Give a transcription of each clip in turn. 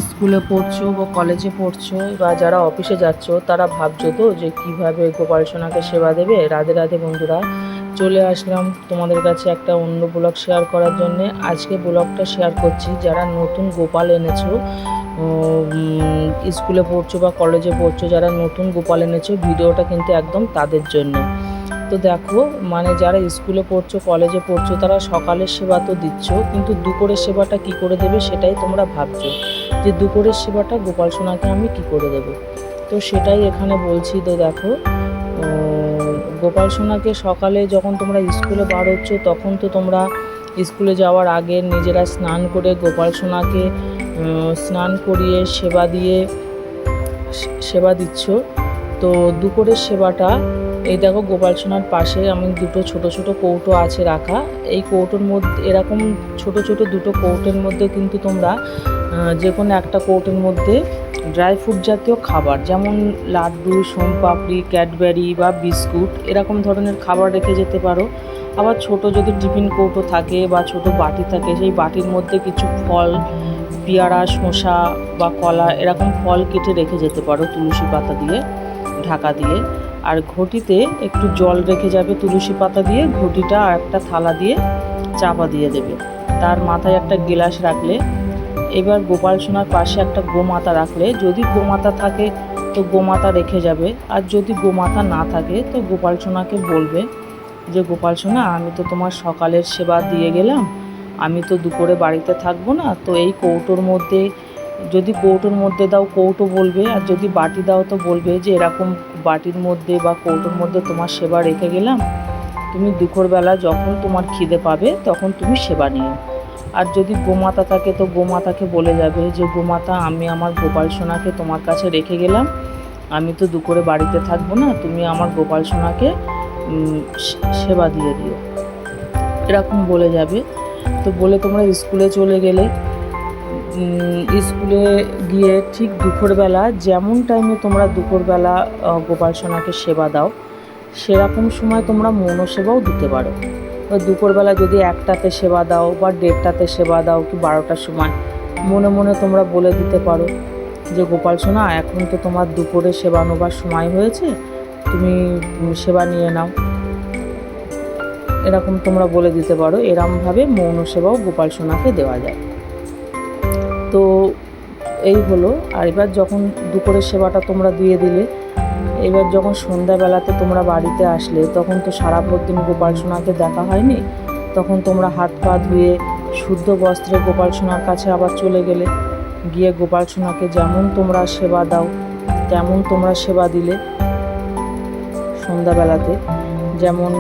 স্কুলে পড়ছো বা কলেজে পড়ছো বা যারা অফিসে যাচ্ছ তারা ভাবছো তো যে কিভাবে গোপাল সোনাকে সেবা দেবে। রাধে রাধে বন্ধুরা, চলে আসলাম তোমাদের কাছে একটা অন্য ব্লগ শেয়ার করার জন্যে। আজকে ব্লগটা শেয়ার করছি যারা নতুন গোপাল এনেছো, স্কুলে পড়ছো বা কলেজে পড়ছো, যারা নতুন গোপাল এনেছো, ভিডিওটা কিন্তু একদম তাদের জন্য। তো দেখো, মানে যারা স্কুলে পড়ছো কলেজে পড়ছো তারা সকালের সেবা তো দিচ্ছ, কিন্তু দুপুরের সেবাটা কি করে দেবে সেটাই তোমরা ভাবছো যে দুপুরের সেবাটা গোপাল সোনাকে আমি কি করে দেব। তো সেটাই এখানে বলছি। তো দেখো, গোপাল সোনাকে সকালে যখন তোমরা স্কুলে বার হচ্ছ তখন তো তোমরা স্কুলে যাওয়ার আগে নিজেরা স্নান করে গোপাল সোনাকে স্নান করিয়ে সেবা দিচ্ছ। তো দুপুরের সেবাটা, এই দেখো গোপাল সোনার পাশে আমি দুটো ছোট ছোট কৌটো আছে রাখা। এই কৌটোর মধ্যে এরকম ছোট ছোট দুটো কৌটোর মধ্যে কিন্তু তোমরা যে কোনো একটা কৌটোর মধ্যে ড্রাই ফ্রুট জাতীয় খাবার, যেমন লাড্ডু, সোমপাপড়ি, ক্যাডবেরি বা বিস্কুট, এরকম ধরনের খাবার রেখে যেতে পারো। আবার ছোট যদি টিফিন কৌটো থাকে বা ছোট বাটি থাকে, সেই বাটির মধ্যে কিছু ফল, পেয়ারা, শসা বা কলা, এরকম ফল কেটে রেখে যেতে পারো তুলসী পাতা দিয়ে ঢাকা দিয়ে। আর ঘটিতে একটু জল রেখে যাবে তুলসী পাতা দিয়ে, ঘটিটা আর একটা থালা দিয়ে চাপা দিয়ে দেবে। তার মাথায় একটা গ্লাস রাখলে, এবার গোপাল সোনার পাশে একটা গোমাতা রাখলে, যদি গোমাতা থাকে তো গোমাতা রেখে যাবে, আর যদি গোমাতা না থাকে তো গোপাল সোনাকে বলবে যে গোপাল সোনা, আমি তো তোমার সকালের সেবা দিয়ে গেলাম, আমি তো দুপুরে বাড়িতে থাকবো না, তো এই কৌটোর মধ্যে, যদি কৌটোর মধ্যে দাও কৌটো বলবে, আর যদি বাটি দাও তো বলবে যে এরকম বাটির মধ্যে বা কৌটোর মধ্যে তোমার সেবা রেখে গেলাম, তুমি দুপুরবেলা যখন তোমার খিদে পাবে তখন তুমি সেবা নিও। আর যদি গোমাতা থাকে তো গোমাতাকে বলে যাবে যে গোমাতা, আমি আমার গোপাল সোনাকে তোমার কাছে রেখে গেলাম, আমি তো দুপুরে বাড়িতে থাকবো না, তুমি আমার গোপাল সোনাকে সেবা দিয়ে দিও, এরকম বলে যাবে। তো বলে তোমরা স্কুলে চলে গেলে, স্কুলে গিয়ে ঠিক দুপুরবেলা যেমন টাইমে তোমরা দুপুরবেলা গোপাল সোনাকে সেবা দাও, সেরকম সময় তোমরা মৌনসেবাও দিতে পারো। দুপুরবেলা যদি 1টাতে সেবা দাও বা 1:30টাতে সেবা দাও কি 12টার সময়, মনে মনে তোমরা বলে দিতে পারো যে গোপাল সোনা, এখন তো তোমার দুপুরে সেবা নেবার সময় হয়েছে, তুমি সেবা নিয়ে নাও, এরকম তোমরা বলে দিতে পারো। এরকমভাবে মৌন সেবাও গোপাল সোনাকে দেওয়া যায়। তো এই হলো। আর এবার যখন দুপুরের সেবাটা তোমরা দিয়ে দিলে, এবার যখন সন্ধ্যাবেলাতে তোমরা বাড়িতে আসলে, তখন তো সারা দিন গোপাল সোনাকে দেখা হয়নি, তখন তোমরা হাত পা ধুয়ে শুদ্ধ বস্ত্রে গোপাল সোনার কাছে আবার চলে গেলে, গিয়ে গোপাল সোনাকে যেমন তোমরা সেবা দাও তেমন তোমরা সেবা দিলে। সন্ধ্যাবেলাতে যেমন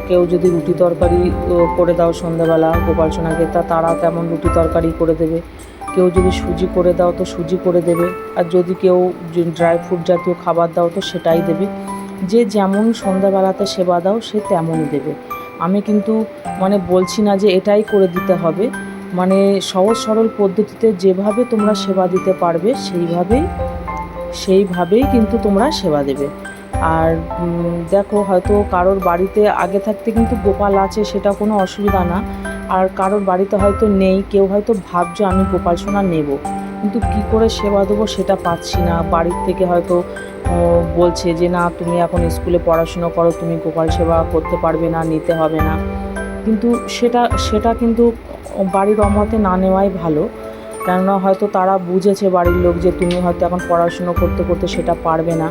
কেউ যদি রুটি তরকারি করে দাও সন্ধ্যাবেলা গোপাল সোনাকে, তারা তেমন রুটি তরকারি করে দেবে। কেউ যদি সুজি করে দাও তো সুজি করে দেবে, আর যদি কেউ ড্রাই ফ্রুট জাতীয় খাবার দাও তো সেটাই দেবে। যে যেমন সন্ধ্যাবেলাতে সেবা দাও সে তেমনই দেবে। আমি কিন্তু মানে বলছি না যে এটাই করে দিতে হবে, মানে সহজ সরল পদ্ধতিতে যেভাবে তোমরা সেবা দিতে পারবে সেইভাবেই কিন্তু তোমরা সেবা দেবে। আর দেখো, হয়তো কারোর বাড়িতে আগে থাকতে কিন্তু গোপাল আছে, সেটা কোনো অসুবিধা না। আর কারোর বাড়িতে হয়তো নেই, কেউ হয়তো ভাবছো আমি গোপাল সোনা নেব, কিন্তু কি করে সেবা দেবো সেটা পাচ্ছি না। বাড়ির থেকে হয়তো বলছে যে না, তুমি এখন স্কুলে পড়াশুনো করো, তুমি গোপাল সেবা করতে পারবে না, নিতে হবে না। কিন্তু সেটা কিন্তু বাড়ির অমতে না নেওয়াই ভালো। কেননা হয়তো তারা বুঝেছে বাড়ির লোক যে তুমি হয়তো এখন পড়াশুনো করতে করতে সেটা পারবে না,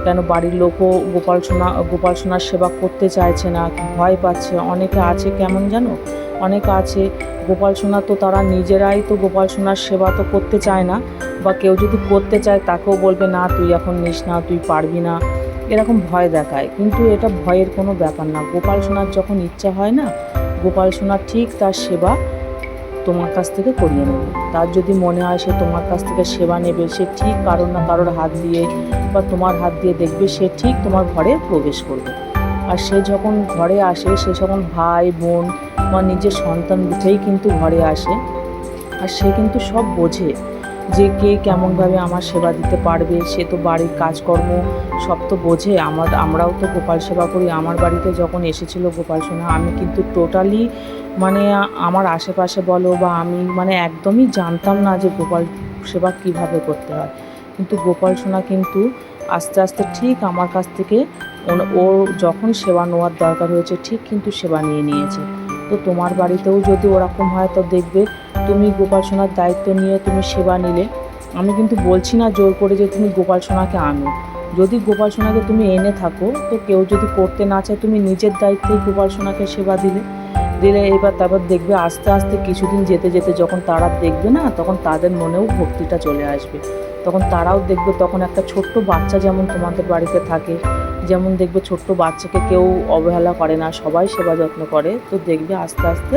কেন বাড়ির লোকও গোপাল সোনার সেবা করতে চাইছে না, ভয় পাচ্ছে। অনেকে আছে কেমন জানো, অনেকে আছে গোপাল সোনা তো তারা নিজেরাই তো গোপাল সোনার সেবা তো করতে চায় না, বা কেউ যদি করতে চায় তাকেও বলবে না, তুই এখন নিস না, তুই পারবি না, এরকম ভয় দেখায়। কিন্তু এটা ভয়ের কোনো ব্যাপার না। গোপাল সোনার যখন ইচ্ছা হয় না, গোপাল সোনা ঠিক তার সেবা তোমার কাছ থেকে করিয়ে নেবে। তার যদি মনে হয় সে তোমার কাছ থেকে সেবা নেবে, সে ঠিক কারোর না কারোর হাত দিয়ে বা তোমার হাত দিয়ে দেখবে সে ঠিক তোমার ঘরে প্রবেশ করবে। আর সে যখন ঘরে আসে, সে যখন ভাই বোন বা নিজের সন্তান রূপেই কিন্তু ঘরে আসে, আর সে কিন্তু সব বোঝে যে কে কেমনভাবে আমার সেবা দিতে পারবে। সে তো বাড়ির কাজকর্ম সব তো বোঝে। আমরাও তো গোপাল সেবা করি। আমার বাড়িতে যখন এসেছিলো গোপাল সোনা, আমি কিন্তু টোটালি মানে আমার আশেপাশে বলো বা আমি মানে একদমই জানতাম না যে গোপাল সেবা কীভাবে করতে হয়। কিন্তু গোপাল সোনা কিন্তু আস্তে আস্তে ঠিক আমার কাছ থেকে ও যখন সেবা নেওয়ার দরকার হয়েছে ঠিক কিন্তু সেবা নিয়ে নিয়েছে। তো তোমার বাড়িতেও যদি ওরকম হয় তো দেখবে তুমি গোপাল সোনার দায়িত্ব নিয়ে তুমি সেবা নিলে। আমি কিন্তু বলছি না জোর করে যে তুমি গোপাল সোনাকে আনো। যদি গোপাল সোনাকে তুমি এনে থাকো তো কেউ যদি করতে না চায়, তুমি নিজের দায়িত্বেই গোপাল সোনাকে সেবা দিলে। এবার তারপর দেখবে আস্তে আস্তে কিছুদিন যেতে যেতে যখন তারা দেখবে না, তখন তাদের মনেও ভক্তিটা চলে আসবে। তখন তারাও দেখবে, তখন একটা ছোট্ট বাচ্চা যেমন তোমাদের বাড়িতে থাকে, যেমন দেখবে ছোট্ট বাচ্চাকে কেউ অবহেলা করে না, সবাই সেবা যত্ন করে। তো দেখবে আস্তে আস্তে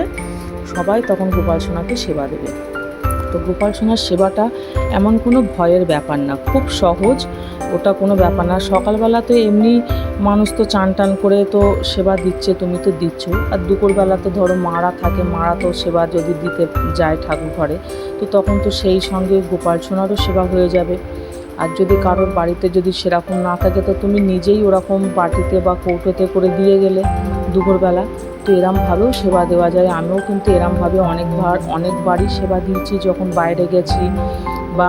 সবাই তখন গোপাল সোনাকে সেবা দেবে। তো গোপাল সোনার সেবাটা এমন কোনো ভয়ের ব্যাপার না, খুব সহজ। ওটা কোনো ব্যাপার না। সকালবেলা তো এমনি মানুষ তো চান টান করে তো সেবা দিচ্ছে, তুমি তো দিচ্ছ। আর দুপুরবেলা তো ধরো মারা থাকে, মারা তো সেবা যদি দিতে যায় ঠাকুর ঘরে, তো তখন তো সেই সঙ্গে গোপাল সোনারও সেবা হয়ে যাবে। আর যদি কারোর বাড়িতে যদি সেরকম না থাকে তো তুমি নিজেই ওরকম বাটিতে বা কৌটোতে করে দিয়ে গেলে দুপুরবেলা। তো এরমভাবেও সেবা দেওয়া যায়। আমিও কিন্তু এরমভাবে অনেকবারই সেবা দিয়েছি যখন বাইরে গেছি, বা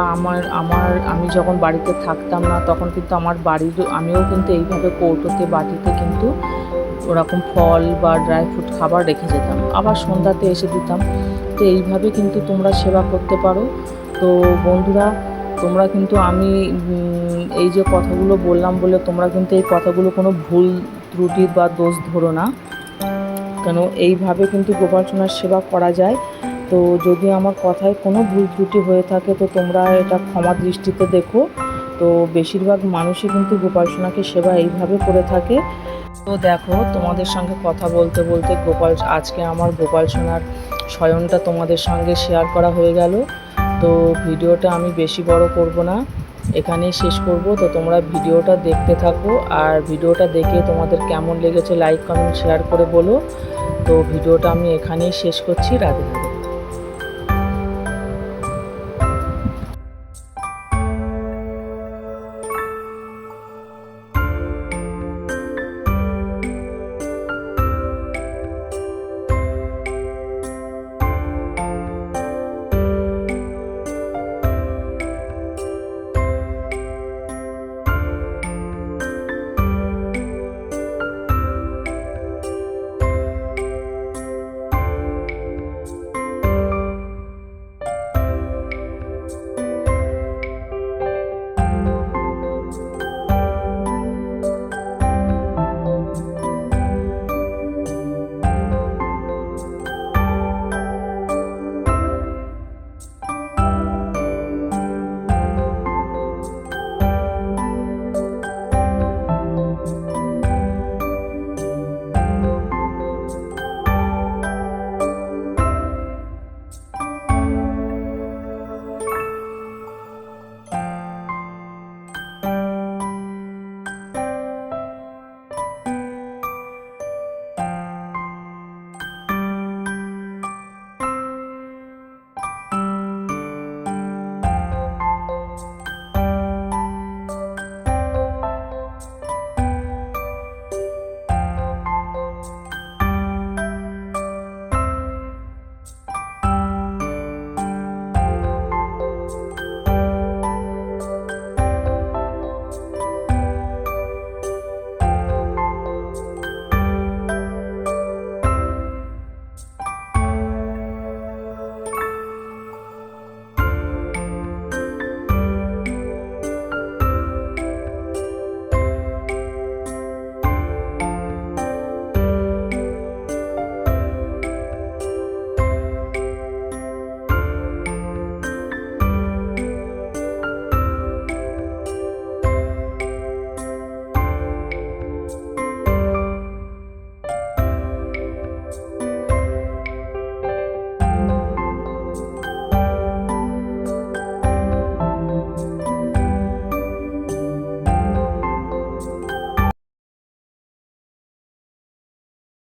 আমি যখন বাড়িতে থাকতাম না তখন কিন্তু আমিও কিন্তু এইভাবে কৌটোতে বাটিতে কিন্তু ওরকম ফল বা ড্রাই ফ্রুট খাবার রেখে যেতাম, আবার সন্ধ্যাতে এসে দিতাম। তো এইভাবে কিন্তু তোমরা সেবা করতে পারো। তো বন্ধুরা, তোমরা কিন্তু আমি এই যে কথাগুলো বললাম বলে তোমরা কিন্তু এই কথাগুলো কোনো ভুল ত্রুটি বা দোষ ধরো না, কেন এইভাবে কিন্তু গোপাল সোনার সেবা করা যায়। তো যদি আমার কথায় কোনো ভুল ত্রুটি হয়ে থাকে তো তোমরা এটা ক্ষমা দৃষ্টিতে দেখো। তো বেশিরভাগ মানুষই কিন্তু গোপাল সোনাকে সেবা এইভাবে করে থাকে। তো দেখো, তোমাদের সঙ্গে কথা বলতে বলতে আজকে আমার গোপাল সোনার শয়নটা তোমাদের সঙ্গে শেয়ার করা হয়ে গেল। তো ভিডিওটা আমি বেশি বড় করব না, এখানেই শেষ করব। তো তোমরা ভিডিওটা দেখতে থাকো, আর ভিডিওটা দেখে তোমাদের কেমন লেগেছে লাইক কমেন্ট শেয়ার করে বলো। তো ভিডিওটা আমি এখানেই শেষ করছি। রাধে রাধে।